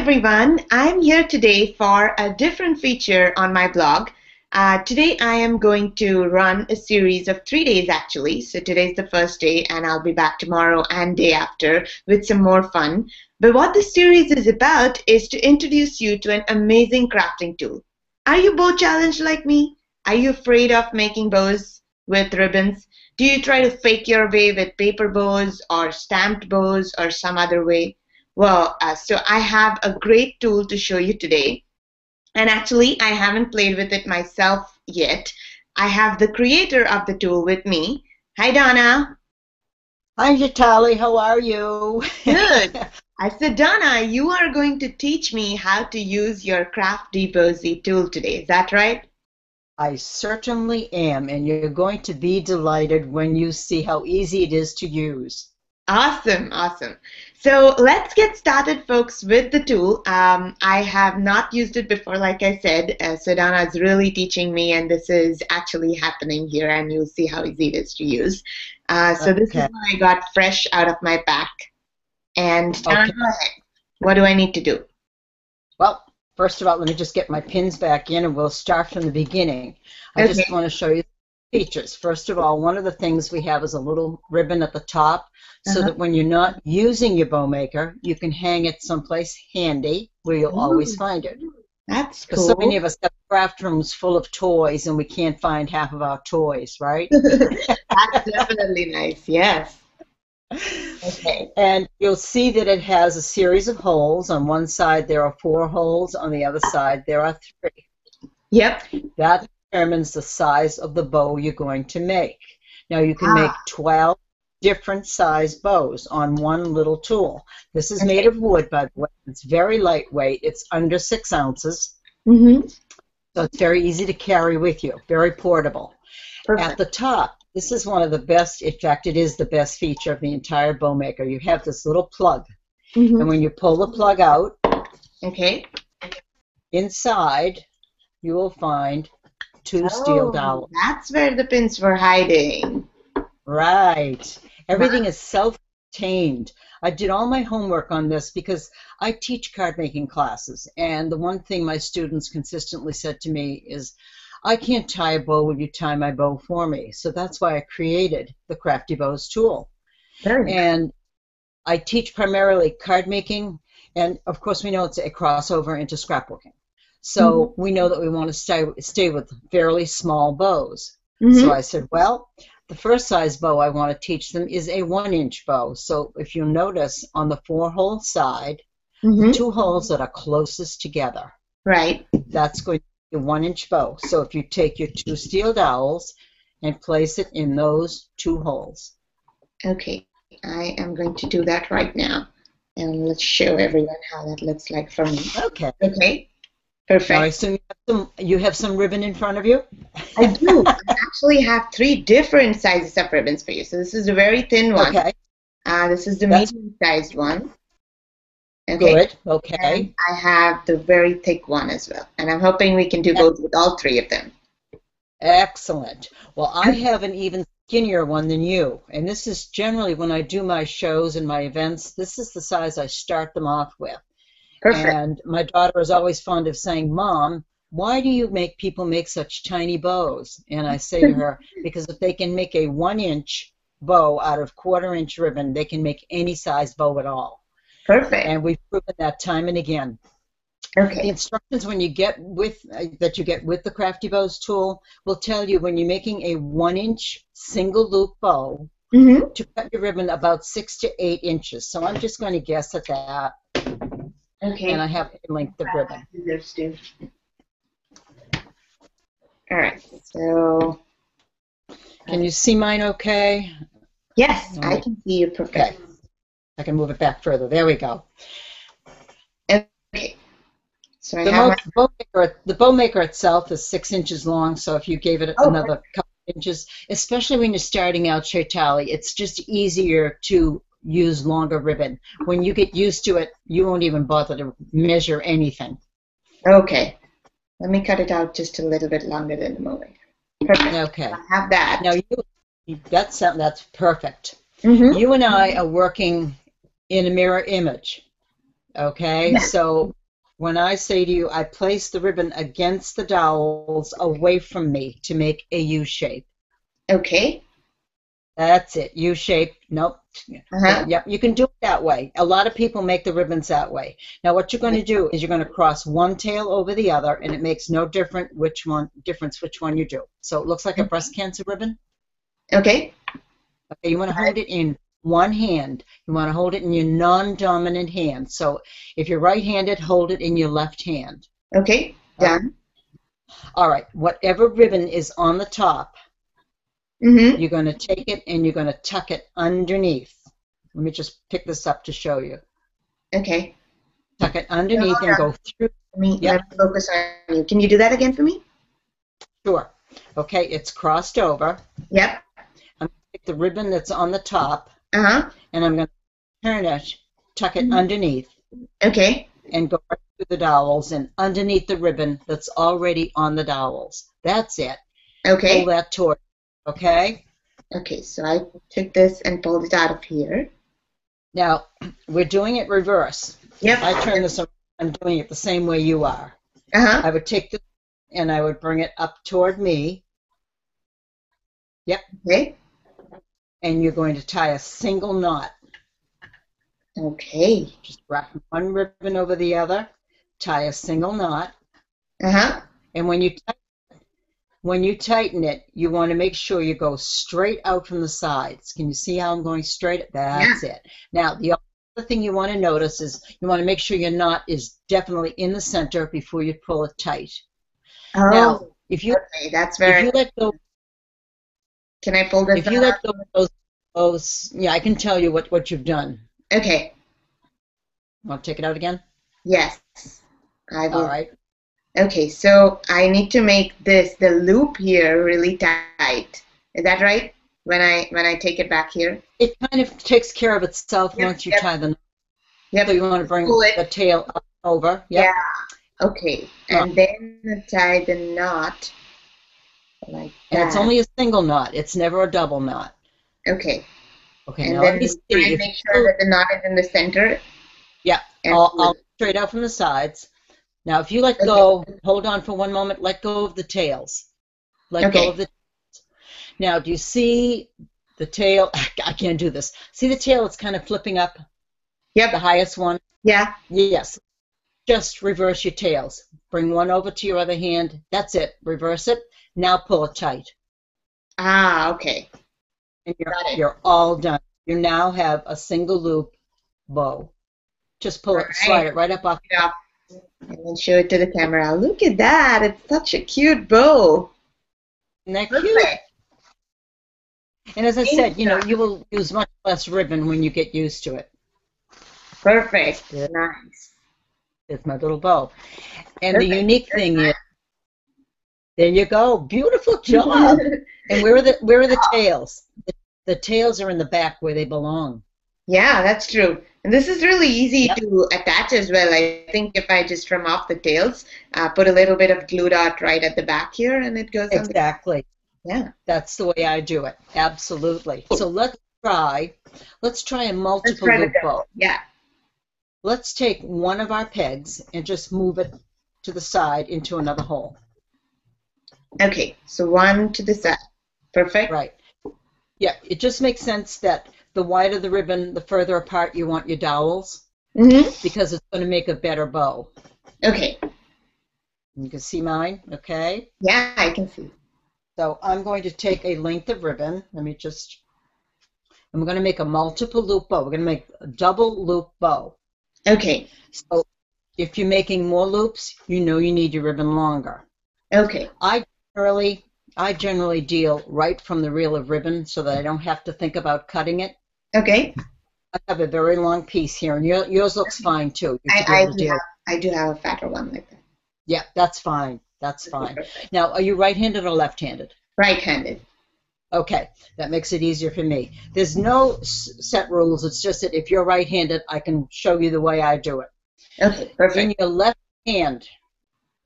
everyone. I'm here today for a different feature on my blog. Today I am going to run a series of 3 days actually. So today's the first day and I'll be back tomorrow and day after with some more fun. But what this series is about is to introduce you to an amazing crafting tool. Are you bow challenged like me? Are you afraid of making bows with ribbons? Do you try to fake your way with paper bows or stamped bows or some other way? Well, so I have a great tool to show you today. And actually, I haven't played with it myself yet. I have the creator of the tool with me. Hi, Donna. Hi, Jatali. How are you? Good. I said, Donna, you are going to teach me how to use your Crafty BowZ tool today. Is that right? I certainly am, and you're going to be delighted when you see how easy it is to use. Awesome, awesome. So let's get started, folks, with the tool. I have not used it before, like I said. So Donna is really teaching me, and this is actually happening here, and you'll see how easy it is to use. So this is Okay. what I got fresh out of my pack. And Donna, Okay. go ahead. What do I need to do? Well, first of all, let me just get my pins back in, and we'll start from the beginning. I just Okay. want to show you the features. First of all, one of the things we have is a little ribbon at the top, so Uh-huh. that when you're not using your bow maker, you can hang it someplace handy where you'll always Ooh, find it. that's Because so many cool. of us have craft rooms full of toys, and we can't find half of our toys, right? That's definitely nice. Yes. Okay. And you'll see that it has a series of holes. On one side there are 4 holes, on the other side there are 3. Yep. That determines the size of the bow you're going to make. Now you can make Ah, 12 different size bows on one little tool. This is made okay. of wood, by the way. It's very lightweight. It's under 6 ounces, Mm-hmm. so it's very easy to carry with you, very portable. At Perfect. the top, this is one of the best, in fact, it is the best feature of the entire bow maker. You have this little plug, and Mm-hmm. when you pull the plug out, Okay. inside you will find 2 steel Oh, dowels. that's where the pins were hiding. Right. Everything Wow. is self-contained. I did all my homework on this because I teach card making classes, and the one thing my students consistently said to me is, I can't tie a bow, will you tie my bow for me? So that's why I created the Crafty Bows tool. Very nice. And I teach primarily card making, and of course we know it's a crossover into scrapbooking. Mm-hmm. So we know that we want to stay with fairly small bows. So Mm-hmm. I said, well, the first size bow I want to teach them is a 1-inch bow. So if you'll notice on the 4-hole side, the Mm-hmm. 2 holes that are closest together, Right. that's going to be a 1-inch bow. So if you take your 2 steel dowels and place it in those 2 holes. Okay. I am going to do that right now. And let's show everyone how that looks like for me. Okay. Okay. Now I Perfect. assume you have some ribbon in front of you? I do. I actually have 3 different sizes of ribbons for you. So this is a very thin one. Okay, This is the that's medium-sized one. Okay. good. And Okay, I have the very thick one as well. And I'm hoping we can do e- both with all 3 of them. excellent. Well, I have an even skinnier one than you, and this is generally when I do my shows and my events, this is the size I start them off with. Perfect. And my daughter is always fond of saying, Mom, why do you make people make such tiny bows? And I say to her, because if they can make a 1-inch bow out of 1/4-inch ribbon, they can make any size bow at all. Perfect. And we've proven that time and again. The Okay. instructions when you get with that you get with the Crafty Bows tool will tell you when you're making a 1-inch single loop bow Mm-hmm. to cut your ribbon about 6 to 8 inches. So I'm just going to guess at that, and Okay. I have a length of ribbon. Scissors too. All right. So, Can you see mine okay? yes, Let I me- can see you Okay, perfect. I can move it back further. There we go. Okay. So I The, have my. the bow maker itself is 6 inches long, so if you gave it Oh, another couple inches, especially when you're starting out, Shaitali, it's just easier to use longer ribbon. When you get used to it, you won't even bother to measure anything. okay. Let me cut it out just a little bit longer than the moment. Perfect. Okay. I have that. Now that's perfect. Mm-hmm. You and I are working in a mirror image. Okay, so When I say to you, I place the ribbon against the dowels away from me to make a U shape. Okay. That's it, U shape. Nope. Uh-huh. Yep, you can do it that way. A lot of people make the ribbons that way. Now, what you're going to do is you're going to cross one tail over the other, and it makes no difference which one you do. So it looks like a breast cancer ribbon. Okay. Okay, you want to hold it in one hand. You want to hold it in your non-dominant hand. So if you're right-handed, hold it in your left hand. Okay. Done. All right, whatever ribbon is on the top, Mm-hmm. you're going to take it and you're going to tuck it underneath. Let me just pick this up to show you. Okay. Tuck it underneath and go through. Let me focus on you. Can you do that again for me? Sure. Okay, it's crossed over. Yep. I'm going to take the ribbon that's on the top, Uh-huh. and I'm going to turn it, tuck it underneath, Okay. and go right through the dowels and underneath the ribbon that's already on the dowels. That's it. Okay. Pull that toward, okay? Okay, so I took this and pulled it out of here. Now, we're doing it reverse. Yep. If I turn this around, I'm doing it the same way you are. Uh-huh. I would take this and I would bring it up toward me. Yep. Okay. And you're going to tie a single knot. Okay. Just wrap one ribbon over the other, tie a single knot, Uh-huh. and when you tighten it, you want to make sure you go straight out from the sides. Can you see how I'm going straight? That's it. Now, the other thing you want to notice is you want to make sure your knot is definitely in the center before you pull it tight. Oh, now, if you okay, that's very. if you let go, can I pull this? If you let go of those, yeah, I can tell you what you've done. Okay. Want to take it out again? Yes, I will. All right. Okay, so I need to make the loop here really tight. Is that right? When I take it back here? It kind of takes care of itself once you tie the knot. Yep. So you want to bring the tail up over. Yep. Yeah. Okay. And then tie the knot like that. And it's only a single knot. It's never a double knot. Okay. Okay. And now then let me see. make sure that the knot is in the center. Yeah. I'll straight out from the sides. Now, if you let go, hold on for one moment. Let go of the tails. Let go of the. Now, do you see the tail? I can't do this. See the tail? It's kind of flipping up. Yep. The highest one. Yeah. Yes. Just reverse your tails. Bring one over to your other hand. That's it. Reverse it. Now pull it tight. Ah, okay. And you're all done. You now have a single loop bow. Just pull it, slide it right up off. Yeah. And then show it to the camera. Look at that. It's such a cute bow. Isn't that cute? And as I said, you will use much less ribbon when you get used to it. Perfect. Yeah. Nice. It's my little bow. And the unique thing is, there you go. Beautiful job. And where are the tails? The tails are in the back where they belong. Yeah, that's true. And this is really easy to attach as well. I think if I just trim off the tails, put a little bit of glue dot right at the back here, and it goes exactly. Yeah. That's the way I do it. Absolutely. So let's try a multiple loop bow. Yeah. Let's take one of our pegs and just move it to the side into another hole. Okay, so one to the side. Perfect. Right. Yeah, it just makes sense that the wider the ribbon, the further apart you want your dowels, because it's going to make a better bow. Okay. You can see mine, okay? Yeah, I can see. So I'm going to take a length of ribbon. I'm going to make a multiple loop bow. We're going to make a double loop bow. Okay. So if you're making more loops, you need your ribbon longer. Okay. I generally deal right from the reel of ribbon so that I don't have to think about cutting it. Okay. I have a very long piece here, and yours looks fine too. I do have a fatter one like that. Yeah, that's fine. That's fine. Now, are you right-handed or left-handed? Right-handed. Okay, that makes it easier for me. There's no set rules. It's just that if you're right-handed, I can show you the way I do it. Okay, perfect. In your left hand,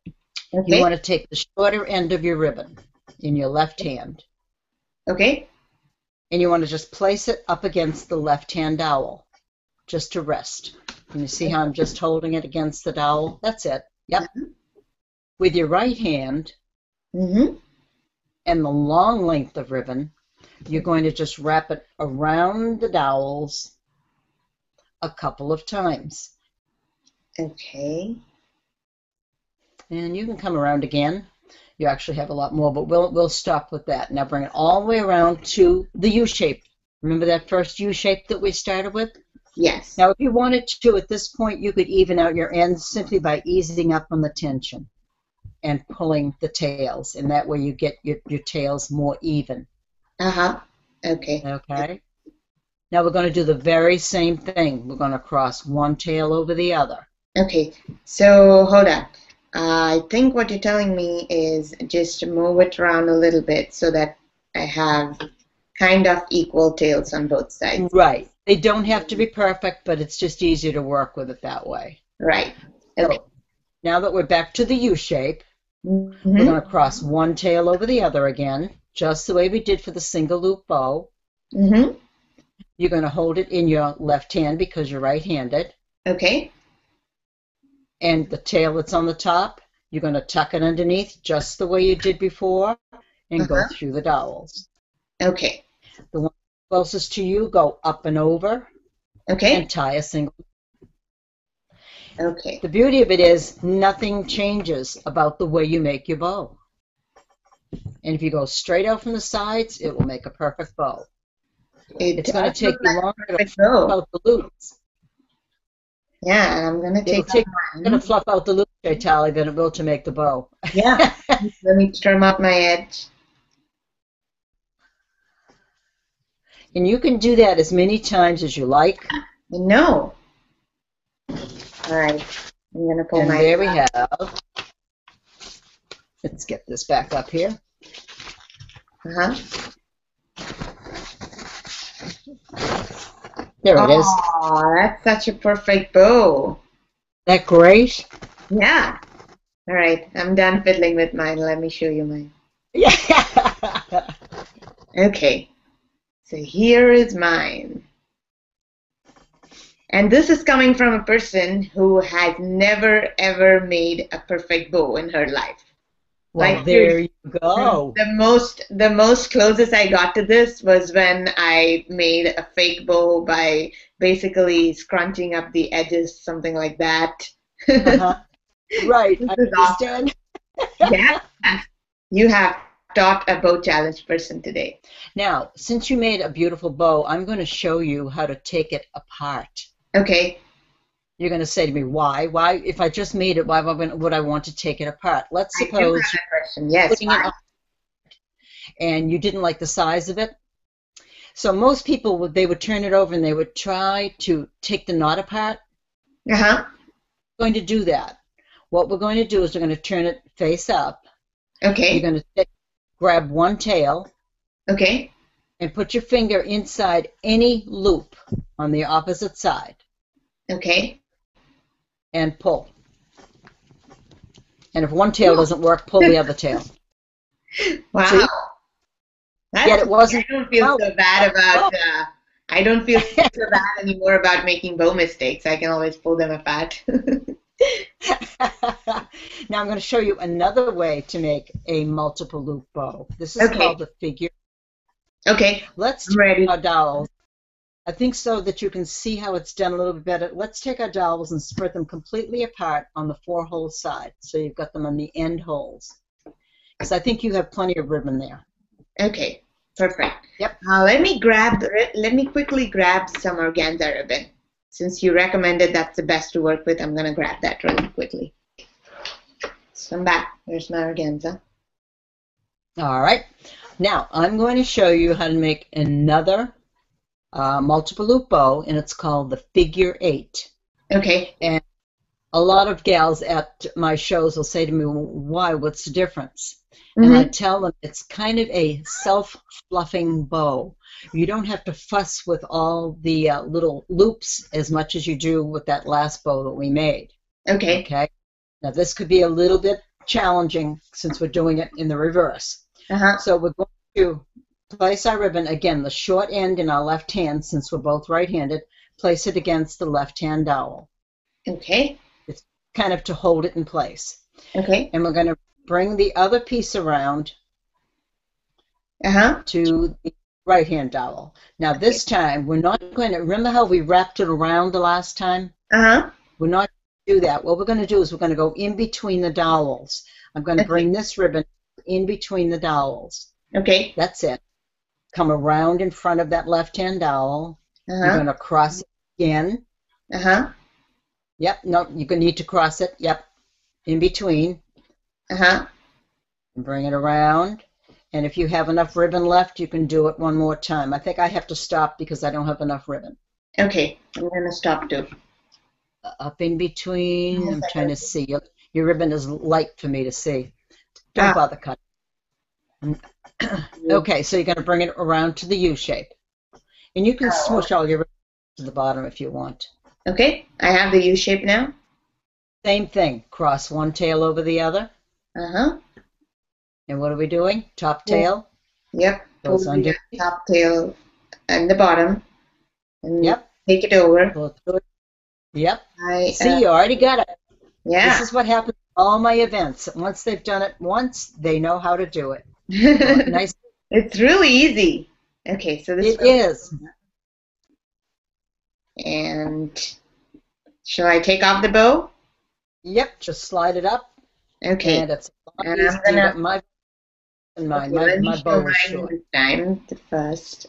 you want to take the shorter end of your ribbon in your left hand. Okay. And you want to just place it up against the left-hand dowel, just to rest. Can you see how I'm just holding it against the dowel? That's it. Yep. Uh-huh. With your right hand Mm-hmm. and the long length of ribbon, you're going to just wrap it around the dowels a couple of times. Okay. And you can come around again. You actually have a lot more, but we'll stop with that. Now bring it all the way around to the U shape. Remember that first U shape that we started with? Yes. Now, if you wanted to, at this point, you could even out your ends simply by easing up on the tension and pulling the tails, and that way you get your tails more even. Uh-huh. Okay. Okay? Now we're going to do the very same thing. We're going to cross one tail over the other. Okay. So hold on. I think what you're telling me is just move it around a little bit so that I have kind of equal tails on both sides. Right. They don't have to be perfect, but it's just easier to work with it that way. Right. Okay. So now that we're back to the U shape, we're Mm-hmm. going to cross one tail over the other again, just the way we did for the single loop bow. Mm-hmm. You're going to hold it in your left hand because you're right-handed. Okay. And the tail that's on the top, you're going to tuck it underneath just the way you did before and go Uh-huh. through the dowels. Okay. The one closest to you, go up and over Okay. and tie a single. Okay. The beauty of it is nothing changes about the way you make your bow. And if you go straight out from the sides, it will make a perfect bow. It's going to does take look you like a longer to perfect fluff bow. out the loops. Yeah, and I'm gonna It'll take take out longer to mine. fluff out the loops, Tally, than it will to make the bow. Yeah. Let me trim out my edge. And you can do that as many times as you like. No. All right. I'm gonna pull And my. there we have. Let's get this back up here. Uh-huh. There it is. Oh, that's such a perfect bow. That great? Yeah. All right. I'm done fiddling with mine. Let me show you mine. Yeah. Okay. So here is mine. And this is coming from a person who has never ever made a perfect bow in her life. Well, Like there you the go. most closest I got to this was when I made a fake bow by basically scrunching up the edges, something like that. Uh-huh. Right, This I is awesome. understand. Yeah, you have taught a bow challenge person today. Now, since you made a beautiful bow, I'm going to show you how to take it apart. Okay. You're going to say to me, why? Why, if I just made it, why would I want to take it apart? Let's I do have suppose that question. you're Yes, putting it why? on and you didn't like the size of it. So most people, they would turn it over and they would try to take the knot apart. Uh-huh. We're going to do that. What we're going to do is we're going to turn it face up. You're Okay. going to grab one tail Okay. and put your finger inside any loop on the opposite side Okay. and pull. And if one tail doesn't work, pull the other tail. Wow. See? That's, Yet it wasn't. I don't feel Oh, so bad about oh. I don't feel so bad anymore about making bow mistakes. I can always pull them apart. Now I'm going to show you another way to make a multiple loop bow. This is Okay. called the figure. Okay. Let's I'm take ready. our dowels. I think so that you can see how it's done a little bit better. Let's take our dowels and spread them completely apart on the 4-hole side. So you've got them on the end holes. Because I think you have plenty of ribbon there. Okay. Perfect. Yep. Let me quickly grab some organza ribbon. Since you recommended that's the best to work with, I'm going to grab that really quickly. So I'm back. There's my organza. All right. Now I'm going to show you how to make another multiple loop bow, and it's called the figure 8. Okay. And a lot of gals at my shows will say to me, well, why? What's the difference? And I tell them it's kind of a self-fluffing bow. You don't have to fuss with all the little loops as much as you do with that last bow that we made. Okay. Okay. Now this could be a little bit challenging since we're doing it in the reverse. Uh-huh. So we're going to place our ribbon, again, the short end in our left hand, since we're both right-handed, place it against the left-hand dowel. Okay. It's kind of to hold it in place. Okay. And we're going to bring the other piece around Uh-huh. to the right-hand dowel. Now Okay. this time, we're not going to, remember how we wrapped it around the last time? Uh-huh. We're not going to do that. What we're going to do is we're going to go in between the dowels. I'm going to Okay. bring this ribbon in between the dowels. Okay. That's it. Come around in front of that left-hand dowel. You're Uh-huh. going to cross it again. Uh-huh. Yep, no, you're going to need to cross it. Yep, in between. Uh-huh. And bring it around. And if you have enough ribbon left, you can do it one more time. I think I have to stop because I don't have enough ribbon. Okay. I'm gonna stop too. Up in between, Yes, I'm I trying to see. Your ribbon is light for me to see. Don't Ah. bother cutting. Okay, so you're going to bring it around to the U shape. And you can Oh, smoosh all your ribbon to the bottom if you want. okay. I have the U shape now. Same thing. Cross one tail over the other. Uh-huh. And what are we doing? Top Yeah. tail Yep. Pull goes the underneath. top tail and the bottom and Yep. take it over. Pull it through it. Yep. I See, you already got it. This yeah. is what happens at all my events. Once they've done it once, they know how to do it. Pull it nice. It's really easy. Okay, so this It is. and shall I take off the bow? Yep. Just slide it up, Okay. and it's a lot And I'm easier. gonna My let me show bow is mine short. this time the first.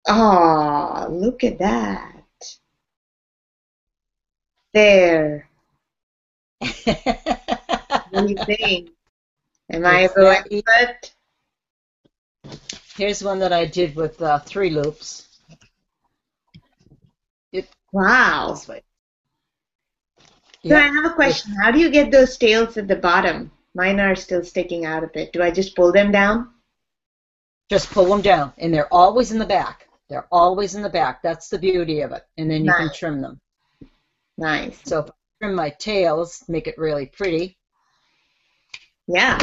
Oh, look at that. There. What do you think? Am I a It's bow that easy. expert? Here's one that I did with 3 loops. Wow. This way. So I Yep. have a question. How do you get those tails at the bottom? Mine are still sticking out of it. Do I just pull them down? Just pull them down, and they're always in the back. They're always in the back. That's the beauty of it. And then you can Nice. trim them. Nice. So if I trim my tails, make it really pretty. Yeah,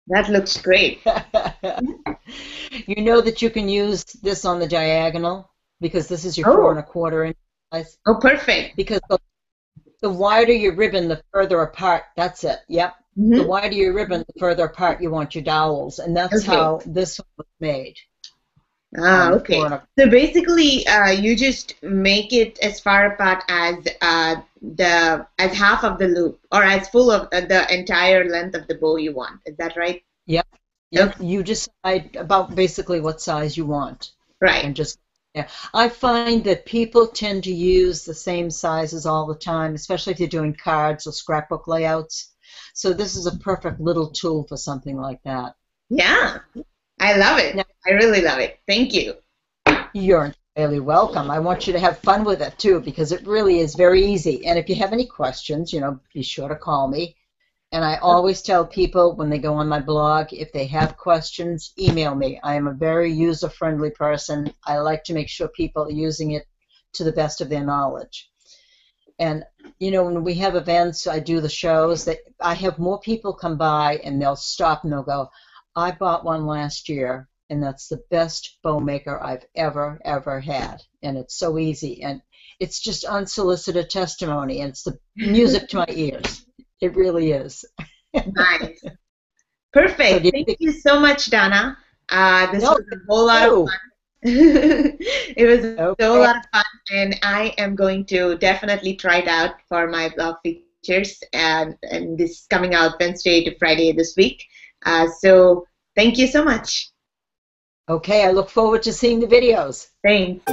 that looks great. You know that you can use this on the diagonal because this is your Oh, 4¼ inch size. oh, perfect. Because the wider your ribbon, the further apart. That's it. Yep. The Mm-hmm. wider your ribbon, the further apart you want your dowels, and that's Okay. how this one was made Ah, on the okay. 4¼ So basically, you just make it as far apart as the as half of the loop, or as full of the entire length of the bow you want. Is that right? Yep. Yep. Okay. You decide about basically what size you want, Right. and just yeah. I find that people tend to use the same sizes all the time, especially if you're doing cards or scrapbook layouts. So this is a perfect little tool for something like that. Yeah, I love it. Now, I really love it. Thank you. you're entirely welcome. I want you to have fun with it too, because it really is very easy. And if you have any questions, be sure to call me. And I always tell people when they go on my blog, if they have questions, email me. I am a very user-friendly person. I like to make sure people are using it to the best of their knowledge. And, when we have events, I do the shows, that I have more people come by and they'll stop and they'll go, I bought one last year, and that's the best bow maker I've ever had. And it's so easy. And it's just unsolicited testimony, and it's the music to my ears. It really is. Nice. So Perfect. Thank you so much, Donna. This No, was a whole lot of fun. It was so a okay. lot of fun, and I am going to definitely try it out for my blog features, and this is coming out Wednesday to Friday this week. So thank you so much. Okay, I look forward to seeing the videos. Thanks.